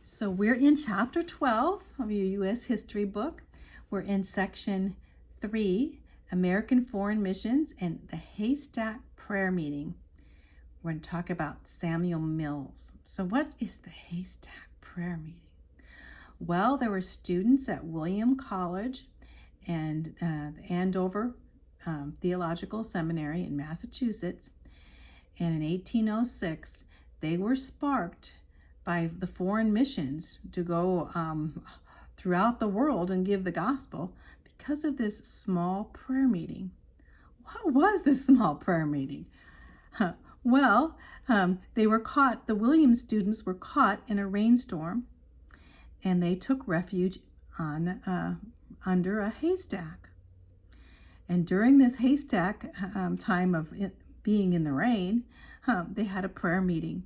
So we're in chapter 12 of your U.S. history book. We're in section 3, American Foreign Missions and the Haystack Prayer Meeting. We're going to talk about Samuel Mills. So what is the Haystack Prayer Meeting? Well, there were students at William College and the Andover Theological Seminary in Massachusetts. And in 1806, they were sparked by the foreign missions to go throughout the world and give the gospel because of this small prayer meeting. What was this small prayer meeting? Well, they were caught, the Williams students were caught in a rainstorm, and they took refuge on under a haystack. And during this haystack time of being in the rain, they had a prayer meeting.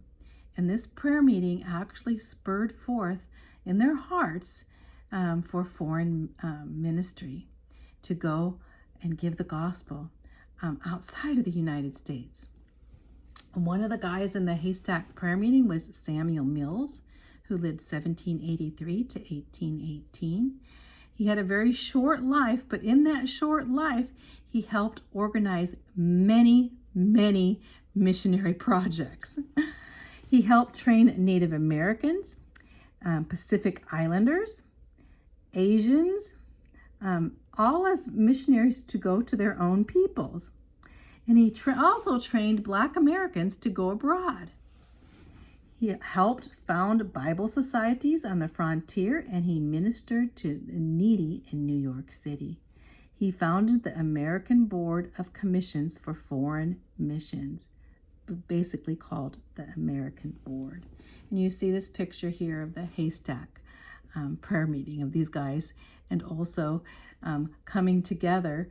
And this prayer meeting actually spurred forth in their hearts for foreign ministry to go and give the gospel outside of the United States. One of the guys in the haystack prayer meeting was Samuel Mills, who lived 1783 to 1818. He had a very short life, but in that short life, he helped organize many missionary projects. He helped train Native Americans, Pacific Islanders, Asians, all as missionaries to go to their own peoples. And he also trained Black Americans to go abroad. He helped found Bible societies on the frontier, and he ministered to the needy in New York City. He founded the American Board of Commissions for Foreign Missions, basically called the American Board. And you see this picture here of the haystack prayer meeting of these guys, and also coming together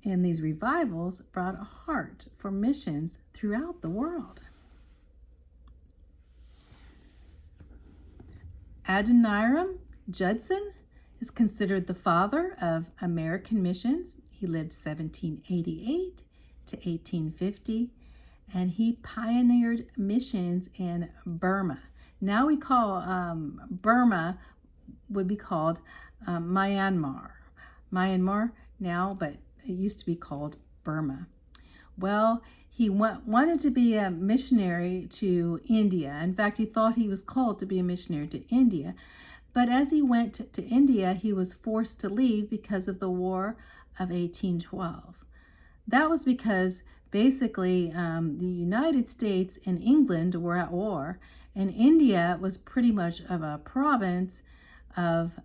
in these revivals brought a heart for missions throughout the world. Adoniram Judson is considered the father of American missions. He lived 1788 to 1850, and he pioneered missions in Burma. Now we call Burma would be called Myanmar now, but it used to be called Burma. Well, he wanted to be a missionary to India. In fact, he thought he was called to be a missionary to India. But as he went to India, he was forced to leave because of the War of 1812. That was because basically the United States and England were at war, and India was pretty much of a province of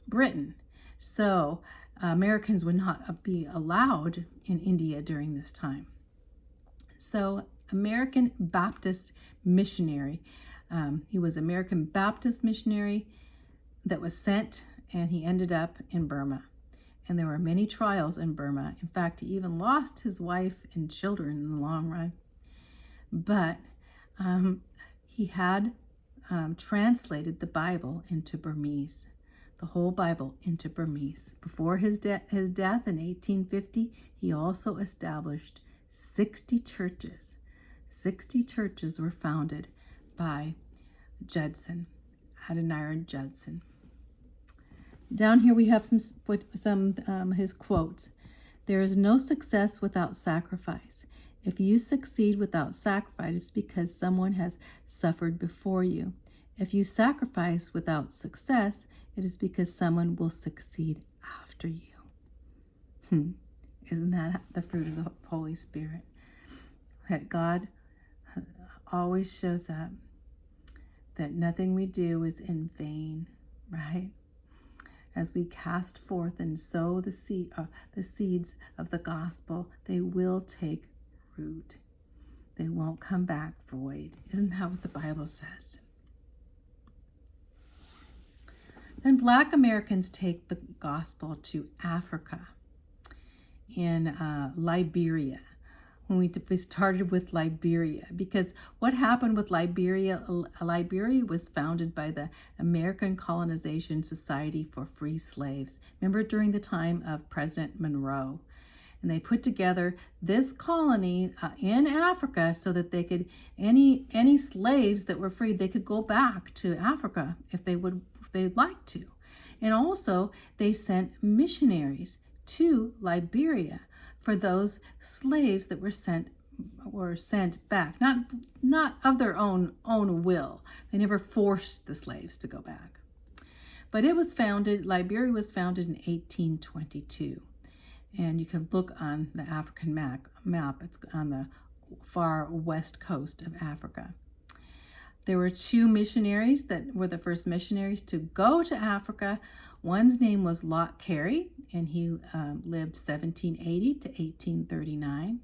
Britain. So Americans would not be allowed in India during this time. So American Baptist missionary. He was American Baptist missionary that was sent, and he ended up in Burma. And there were many trials in Burma. In fact, he even lost his wife and children in the long run. But he had translated the Bible into Burmese, the whole Bible into Burmese. Before his death in 1850, he also established 60 churches. 60 churches were founded by Judson, Adoniram Judson. Down here we have some his quotes. There is no success without sacrifice. If you succeed without sacrifice, it's because someone has suffered before you. If you sacrifice without success, it is because someone will succeed after you. Isn't that the fruit of the Holy Spirit? That God always shows up, that nothing we do is in vain, right? As we cast forth and sow the seeds of the gospel, they will take root. They won't come back void. Isn't that what the Bible says? Then Black Americans take the gospel to Africa, in Liberia. When we started with Liberia, because what happened with Liberia was founded by the American Colonization Society for Free Slaves. Remember, during the time of President Monroe. and they put together this colony in Africa so that they could, any slaves that were freed, they could go back to Africa if they'd like to. And also they sent missionaries to Liberia for those slaves that were sent back, not of their own will. They never forced the slaves to go back. But Liberia was founded in 1822. And you can look on the African map. It's on the far west coast of Africa. There were two missionaries that were the first missionaries to go to Africa. One's name was Lot Carey, and he lived 1780 to 1839.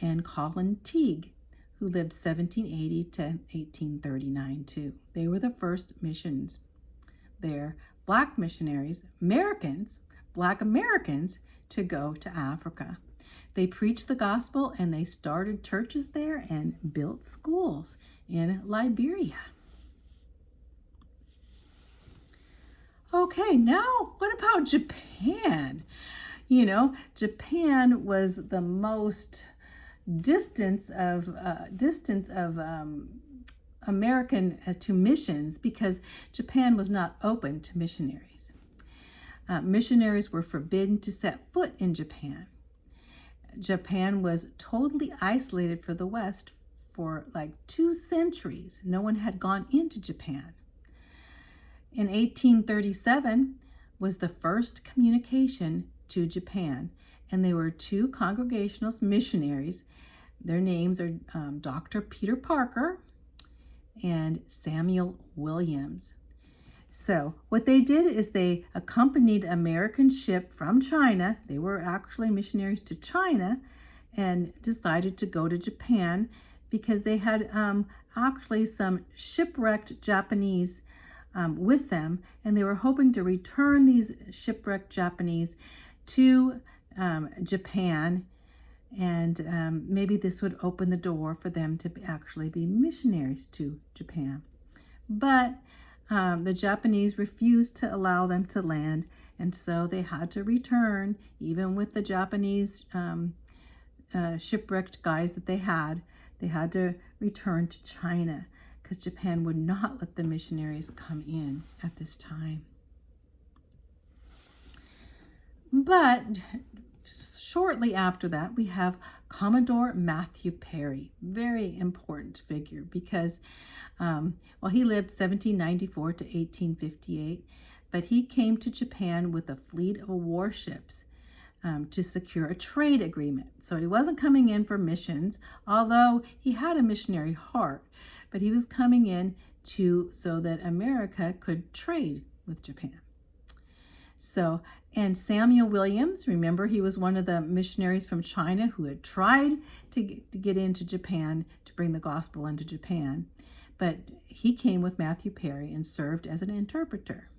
And Colin Teague, who lived 1780 to 1839 too. They were the first missions there. Black missionaries, Black Americans, to go to Africa. They preached the gospel and they started churches there and built schools in Liberia. Okay, now what about Japan? Japan was the most distance of American to missions because Japan was not open to missionaries. Missionaries were forbidden to set foot in Japan. Japan was totally isolated for the West for like 2 centuries. No one had gone into Japan. In 1837 was the first communication to Japan, and they were 2 Congregationalist missionaries. Their names are Dr. Peter Parker and Samuel Williams. So what they did is they accompanied an American ship from China. They were actually missionaries to China and decided to go to Japan because they had actually some shipwrecked Japanese with them, and they were hoping to return these shipwrecked Japanese to Japan, and maybe this would open the door for them to actually be missionaries to Japan. But the Japanese refused to allow them to land, and so they had to return, even with the Japanese shipwrecked guys that they had to return to China because Japan would not let the missionaries come in at this time. But shortly after that, we have Commodore Matthew Perry, very important figure because, he lived 1794 to 1858, but he came to Japan with a fleet of warships to secure a trade agreement. So he wasn't coming in for missions, although he had a missionary heart, but he was coming in so that America could trade with Japan. So, and Samuel Williams, remember, he was one of the missionaries from China who had tried to get into Japan, to bring the gospel into Japan, but he came with Matthew Perry and served as an interpreter.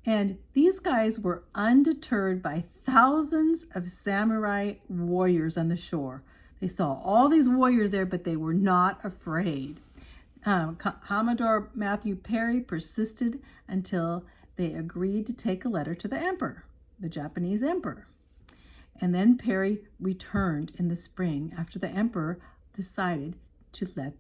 And these guys were undeterred by thousands of samurai warriors on the shore. They saw all these warriors there, but they were not afraid. Commodore Matthew Perry persisted until they agreed to take a letter to the emperor, the Japanese emperor. And then Perry returned in the spring after the emperor decided to let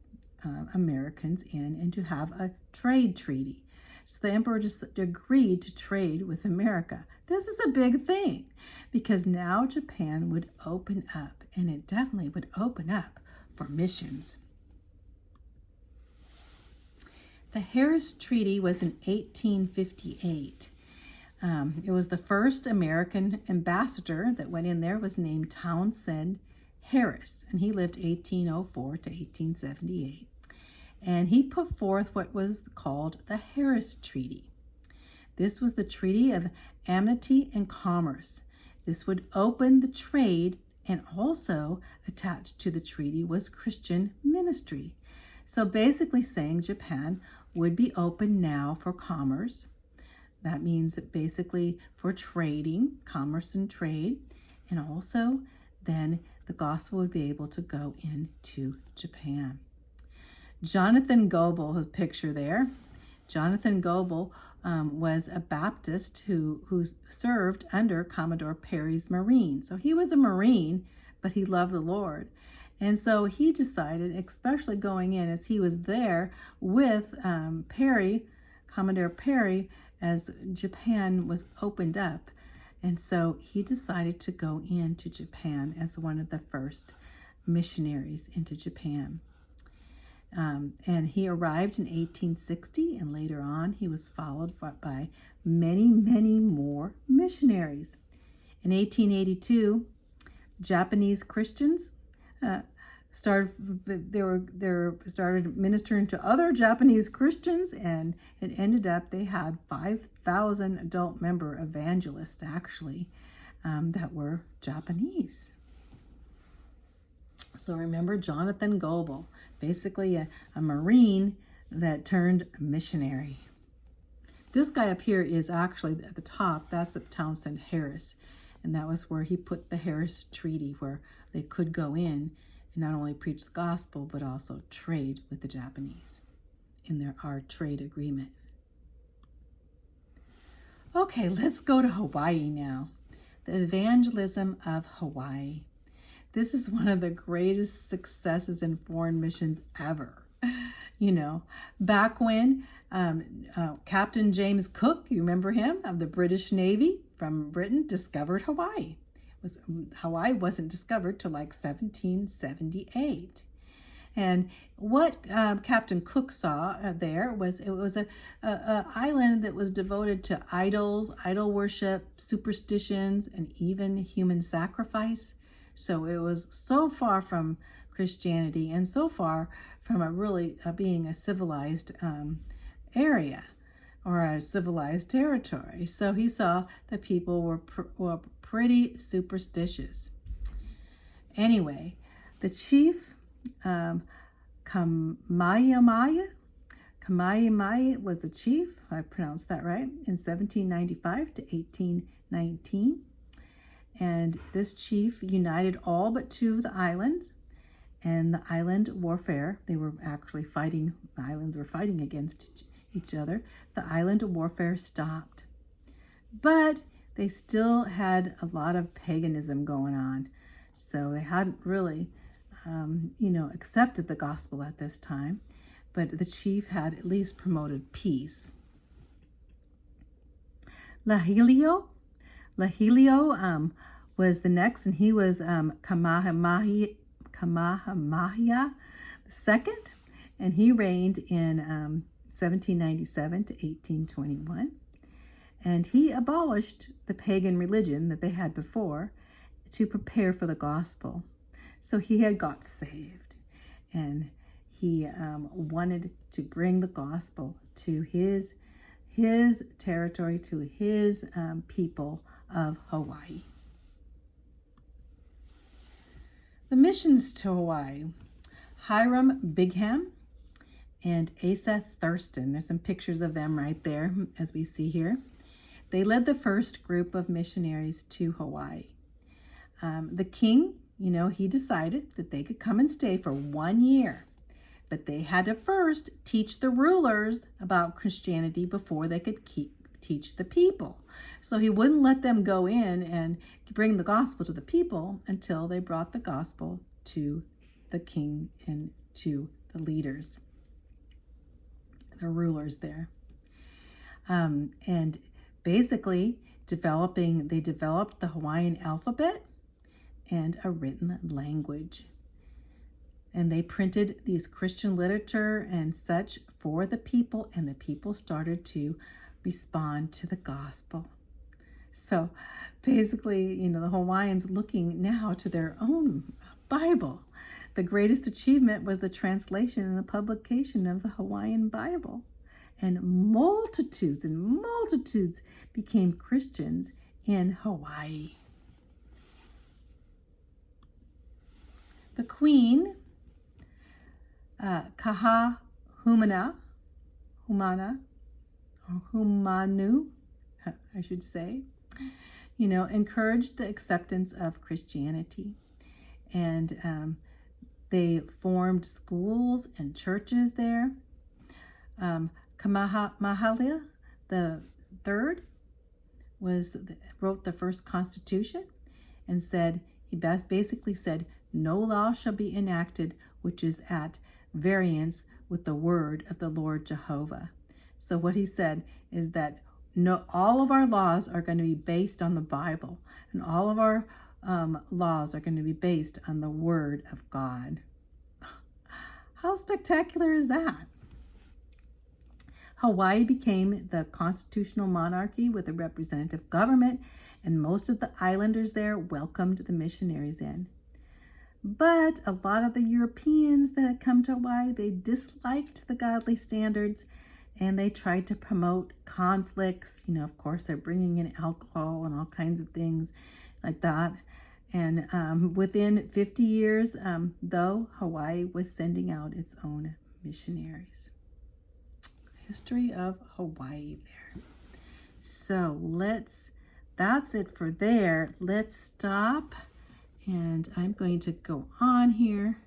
Americans in and to have a trade treaty. So the emperor just agreed to trade with America. This is a big thing because now Japan would open up, and it definitely would open up for missions. The Harris Treaty was in 1858. It was the first American ambassador that went in there was named Townsend Harris, and he lived 1804 to 1878. And he put forth what was called the Harris Treaty. This was the Treaty of Amity and Commerce. This would open the trade, and also attached to the treaty was Christian ministry. So basically saying Japan would be open now for commerce. That means basically for trading, commerce and trade, and also then the gospel would be able to go into Japan. Jonathan Goebel, his picture there. Jonathan Goebel was a Baptist who served under Commodore Perry's Marine. So he was a Marine, but he loved the Lord. And so he decided, especially going in as he was there with Perry, Commodore Perry, as Japan was opened up. And so he decided to go into Japan as one of the first missionaries into Japan. And he arrived in 1860, and later on he was followed by many, many more missionaries. In 1882, Japanese Christians started ministering to other Japanese Christians, and it ended up they had 5,000 adult member evangelists actually that were Japanese. So remember Jonathan Goebel, basically a Marine that turned missionary. This guy up here is actually at the top. That's Townsend Harris, and that was where he put the Harris Treaty, where they could go in and not only preach the gospel, but also trade with the Japanese in our trade agreement. Okay, let's go to Hawaii now. The evangelism of Hawaii. This is one of the greatest successes in foreign missions ever. You know, back when Captain James Cook, you remember him, of the British Navy from Britain, discovered Hawaii. Hawaii wasn't discovered till like 1778. And what Captain Cook saw there was it was a island that was devoted to idols, idol worship, superstitions, and even human sacrifice. So it was so far from Christianity and so far from being a civilized area or a civilized territory. So he saw that people were pretty superstitious. Anyway, the chief, Kamehameha was the chief, if I pronounced that right, in 1795 to 1819. And this chief united all but two of the islands, and the island warfare, the islands were fighting against each other. The island warfare stopped. But they still had a lot of paganism going on. So they hadn't really, accepted the gospel at this time. But the chief had at least promoted peace. Lahilio was the next, and he was Kamehameha II, and he reigned in 1797 to 1821. And he abolished the pagan religion that they had before to prepare for the gospel. So he had got saved, and he wanted to bring the gospel to his territory, to his people of Hawaii. The missions to Hawaii. Hiram Bingham and Asa Thurston. There's some pictures of them right there, as we see here. They led the first group of missionaries to Hawaii. The king, he decided that they could come and stay for 1 year, but they had to first teach the rulers about Christianity before they could teach the people. So he wouldn't let them go in and bring the gospel to the people until they brought the gospel to the king and to the leaders, the rulers there. And basically they developed the Hawaiian alphabet and a written language. And they printed these Christian literature and such for the people, and the people started to respond to the gospel. So basically, the Hawaiians looking now to their own Bible. The greatest achievement was the translation and the publication of the Hawaiian Bible. And multitudes became Christians in Hawaii. The queen, Humanu, I should say, encouraged the acceptance of Christianity. And they formed schools and churches there. Kamehameha the third wrote the first constitution and he basically said, no law shall be enacted which is at variance with the word of the Lord Jehovah. So what he said is that all of our laws are going to be based on the Bible, and all of our laws are going to be based on the word of God. How spectacular is that? Hawaii became the constitutional monarchy with a representative government, and most of the islanders there welcomed the missionaries in. But a lot of the Europeans that had come to Hawaii, they disliked the godly standards, and they tried to promote conflicts. Of course, they're bringing in alcohol and all kinds of things like that. And within 50 years, though, Hawaii was sending out its own missionaries. History of Hawaii there. So that's it for there. Let's stop. And I'm going to go on here.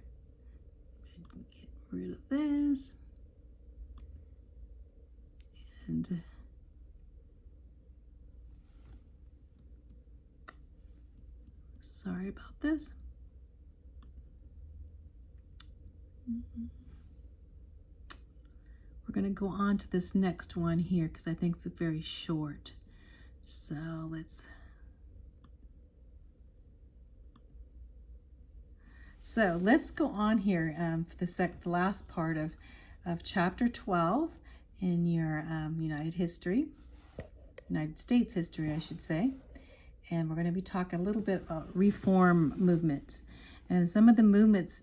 Get rid of this. And sorry about this. We're going to go on to this next one here because I think it's very short. So let's go on here for the last part of chapter 12 in your United States history, I should say. And we're going to be talking a little bit about reform movements and some of the movements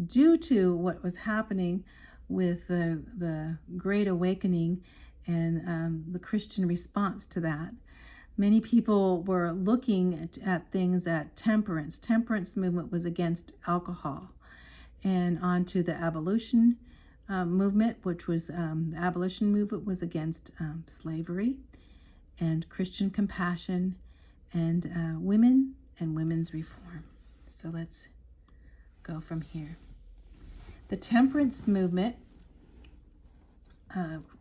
due to what was happening with the Great Awakening and the Christian response to that. Many people were looking at things at temperance. Temperance movement was against alcohol. And on to the abolition movement, which was the abolition movement was against slavery and Christian compassion and women and women's reform. So let's go from here. The temperance movement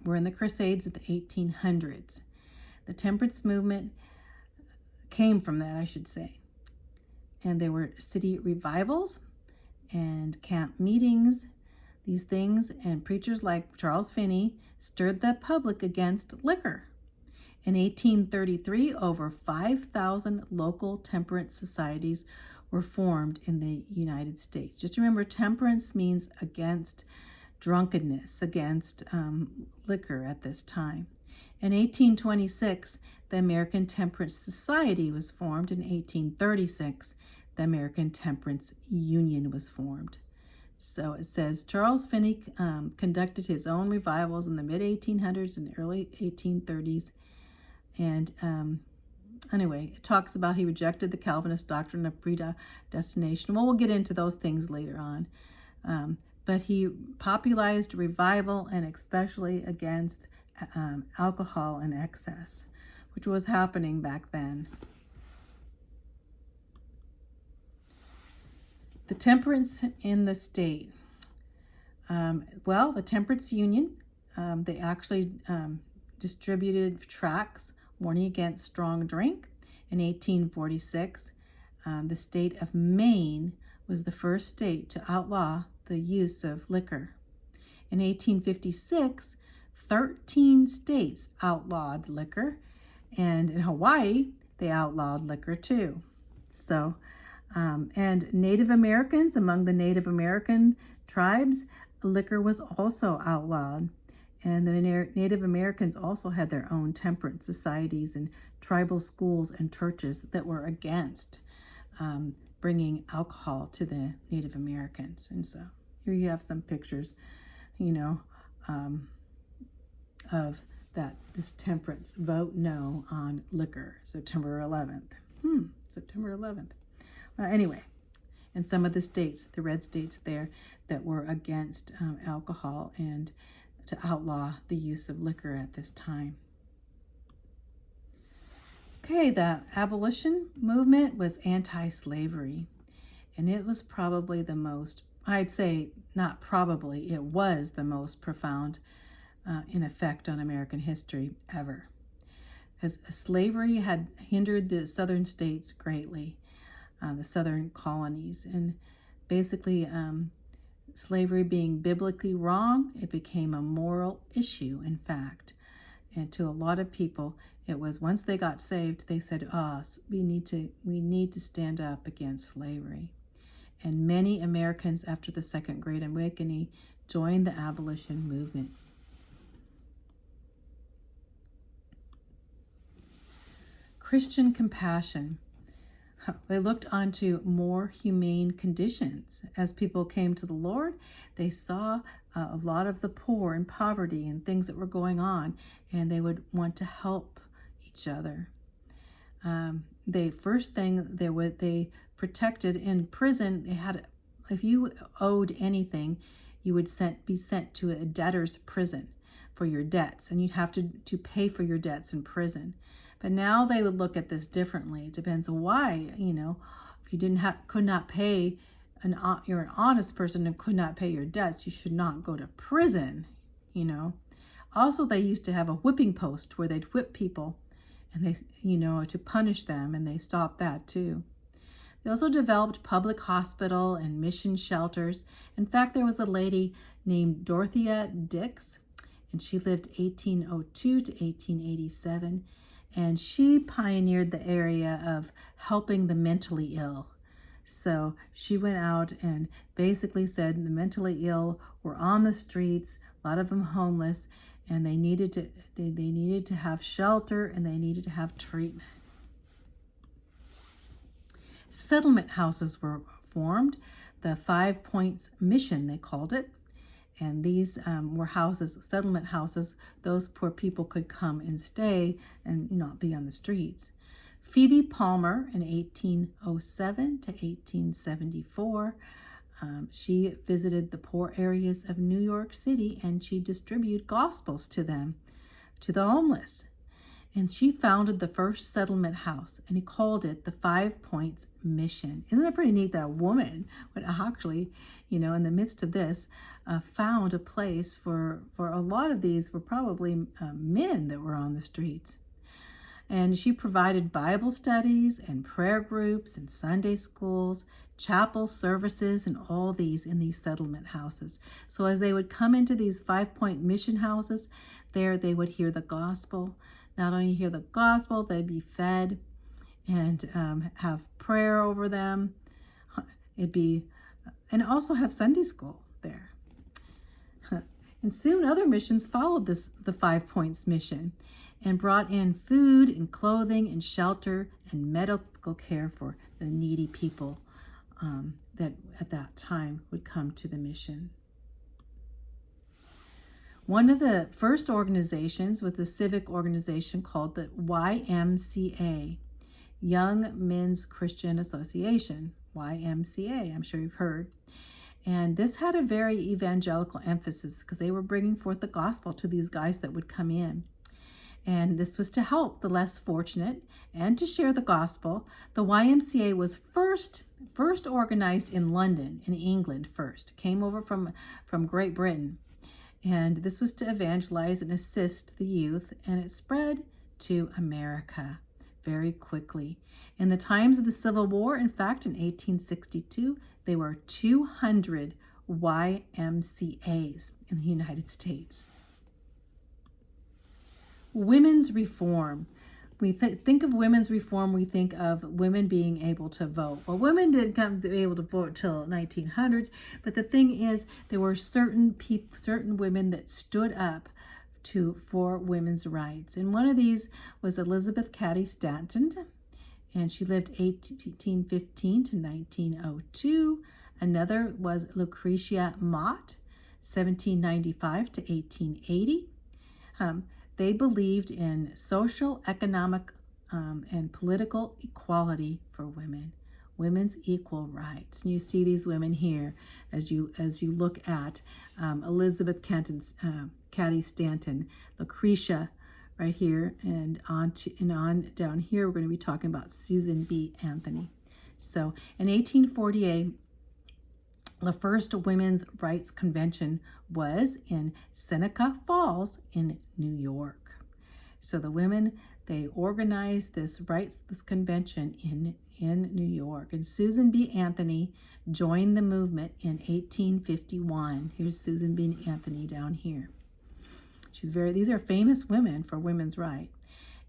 were in the Crusades of the 1800s. The temperance movement came from that, I should say. And there were city revivals and camp meetings, these things, and preachers like Charles Finney stirred the public against liquor. In 1833, over 5,000 local temperance societies were formed in the United States. Just remember, temperance means against drunkenness, against liquor at this time. In 1826, the American Temperance Society was formed. In 1836, the American Temperance Union was formed. So it says Charles Finney conducted his own revivals in the mid-1800s and early 1830s. And anyway, it talks about he rejected the Calvinist doctrine of predestination. Well, we'll get into those things later on. But he popularized revival, and especially against alcohol and excess, which was happening back then. The temperance in the state. The Temperance Union, they actually distributed tracts warning against strong drink. In 1846, the state of Maine was the first state to outlaw the use of liquor. In 1856, 13 states outlawed liquor, and in Hawaii, they outlawed liquor too. So, and Native Americans, among the Native American tribes, liquor was also outlawed. And the Native Americans also had their own temperance societies and tribal schools and churches that were against bringing alcohol to the Native Americans. And so here you have some pictures, of this temperance vote no on liquor, September 11th. September 11th. Anyway, and some of the states, the red states there, that were against alcohol and to outlaw the use of liquor at this time. Okay, the abolition movement was anti-slavery, and it was probably the most, I'd say not probably, it was the most profound in effect on American history ever. Because slavery had hindered the southern states greatly, the southern colonies. And basically, slavery being biblically wrong, it became a moral issue, in fact. And to a lot of people, it was once they got saved, they said, we need to stand up against slavery. And many Americans after the Second Great Awakening joined the abolition movement. Christian compassion. They looked onto more humane conditions. As people came to the Lord, they saw a lot of the poor and poverty and things that were going on, and they would want to help each other. They protected in prison. They had, if you owed anything, you would be sent to a debtor's prison for your debts, and you'd have to pay for your debts in prison. But now they would look at this differently. It depends on why. If you could not pay, you're an honest person and could not pay your debts, you should not go to prison. Also, they used to have a whipping post where they'd whip people, and they, to punish them, and they stopped that too. They also developed public hospital and mission shelters. In fact, there was a lady named Dorothea Dix, and she lived 1802 to 1887. And she pioneered the area of helping the mentally ill. So she went out and basically said the mentally ill were on the streets, a lot of them homeless, and they needed to have shelter, and they needed to have treatment. Settlement houses were formed, the 5 Points Mission, they called it. And these were settlement houses. Those poor people could come and stay and not be on the streets. Phoebe Palmer in 1807 to 1874, she visited the poor areas of New York City, and she distributed gospels to them, to the homeless. And she founded the first settlement house, and he called it the 5 Points Mission. Isn't it pretty neat that a woman would actually, in the midst of this, found a place for a lot of these were probably men that were on the streets. And she provided Bible studies and prayer groups and Sunday schools, chapel services, and all these in these settlement houses. So as they would come into these 5 Point Mission houses, there they would hear the gospel. Not only hear the gospel, they'd be fed and have prayer over them. And also have Sunday school there. And soon other missions followed the 5 Points Mission, and brought in food and clothing and shelter and medical care for the needy people that at that time would come to the mission. One of the first organizations was the civic organization called the YMCA, Young Men's Christian Association, YMCA, I'm sure you've heard. And this had a very evangelical emphasis because they were bringing forth the gospel to these guys that would come in. And this was to help the less fortunate and to share the gospel. The YMCA was first organized in London, in England first. Came over from Great Britain. And this was to evangelize and assist the youth, and it spread to America very quickly. In the times of the Civil War, in fact, in 1862, there were 200 YMCAs in the United States. Women's reform. We think of women's reform, we think of women being able to vote. Well, women didn't come to be able to vote till 1900s, but the thing is, there were certain women that stood up for women's rights. And one of these was Elizabeth Cady Stanton, and she lived 1815 to 1902. Another was Lucretia Mott, 1795 to 1880. They believed in social, economic, and political equality for women, women's equal rights. And you see these women here as you look at Elizabeth Cady Stanton, Lucretia right here, and on down here we're going to be talking about Susan B. Anthony. So in 1848, The first women's rights convention was in Seneca Falls in New York. So the women, they organized this convention in New York. And Susan B. Anthony joined the movement in 1851. Here's Susan B. Anthony down here. These are famous women for women's rights.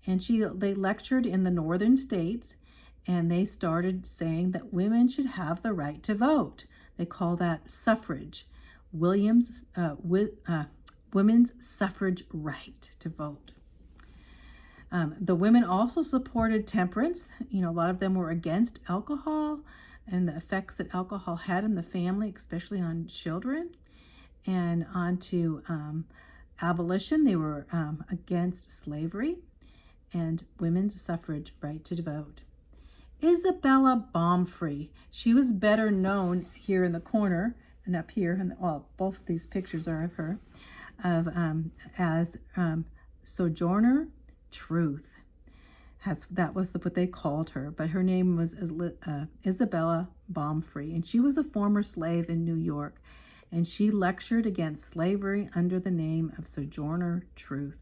And they lectured in the northern states, and they started saying that women should have the right to vote. They call that suffrage, women's suffrage right to vote. The women also supported temperance. A lot of them were against alcohol and the effects that alcohol had in the family, especially on children. And onto abolition, they were against slavery and women's suffrage right to vote. Isabella Baumfree, she was better known here in the corner and up here, and both of these pictures are of her, as Sojourner Truth. That was what they called her, but her name was Isabella Baumfree, and she was a former slave in New York, and she lectured against slavery under the name of Sojourner Truth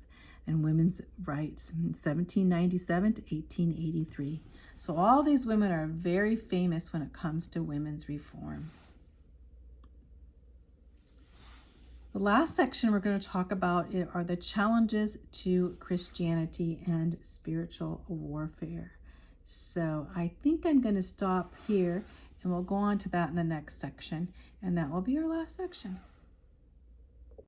and women's rights in 1797 to 1883. So all these women are very famous when it comes to women's reform. The last section we're going to talk about are the challenges to Christianity and spiritual warfare. So I think I'm going to stop here, and we'll go on to that in the next section, and that will be our last section.